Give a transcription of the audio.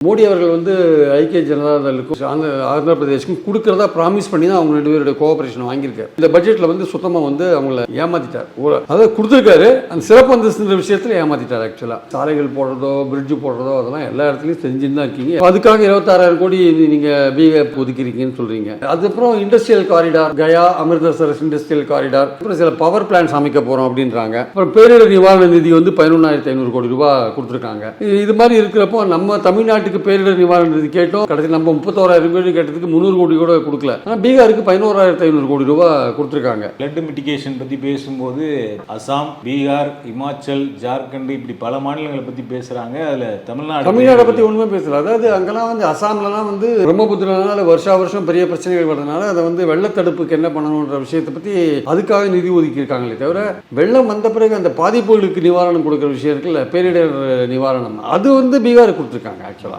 மோடி அவர்கள் வந்து ஐக்கிய ஜனதா தளுக்கும் ஆந்திர பிரதேஷ்க்கும் கொடுக்கறதா ப்ராமிஸ் பண்ணி தான் அவங்க 2 பேருடைய கோஆபரேஷன் வாங்கியிருக்காரு. இந்த பட்ஜெட்டில் வந்து சுத்தமாக வந்து அவங்கள ஏமாத்திட்டார். அதாவது கொடுத்துருக்காரு, அந்த சிறப்பு அந்தஸ்துன்ற விஷயத்தில் ஏமாத்திட்டார். ஆக்சுவலாக சாலைகள் போடுறதோ பிரிட்ஜு போடுறதோ அதெல்லாம் எல்லா இடத்துலையும் செஞ்சுன்னு தான் இருக்கீங்க. அதுக்காக 26,000 கோடி நீங்கள் பீகார் ஒதுக்கிறீங்கன்னு சொல்கிறீங்க. அதுக்கப்புறம் industrial corridor, Gaya Amritsar industrial corridor, அப்புறம் சில பவர் பிளான்ஸ் அமைக்க போகிறோம் அப்படின்றாங்க. அப்புறம் பேரிடர் நிவாரண நிதி வந்து 11,500 கோடி ரூபாய் கொடுத்துருக்காங்க. இது மாதிரி இருக்கிறப்போ நம்ம தமிழ்நாட்டுக்கு பேரிடர் நிவாரண நிதி கேட்டோம், கடைசி நம்ம 31,000 கோடி கேட்டதுக்கு 300 கோடி கூட கொடுக்கல. ஆனால் பீகாருக்கு 11,500 கோடி ரூபாய் கொடுத்துருக்காங்க. ஃப்ளட் மிட்டிகேஷன் பற்றி பேசும்போது அசாம், பீகார், இமாச்சல், ஜார்க்கண்ட் இப்படி பல மாநிலங்களை பற்றி பேசுகிறாங்க. அதில் தமிழ்நாடை பற்றி ஒன்றுமே பேசல. அதாவது அங்கெல்லாம் வந்து அசாம்லலாம் வந்து பிரம்மபுத்திரனால வருஷம் பெரிய பிரச்சனைகள் வரதுனால அதை வந்து வெள்ளத்தடுப்புக்கு என்ன பண்ணணுன்ற விஷயத்தை பற்றி அதுக்காக நிதி ஒதுக்கி இருக்காங்களே தவிர வெள்ளம் வந்த பிறகு அந்த பாதிப்புகளுக்கு நிவாரணம் கொடுக்குற விஷயம் இருக்குல்ல, பேரிடர் நிவாரணம், அது வந்து பீகாருக்கு கொடுத்துருக்காங்க. ஆக்சுவலாக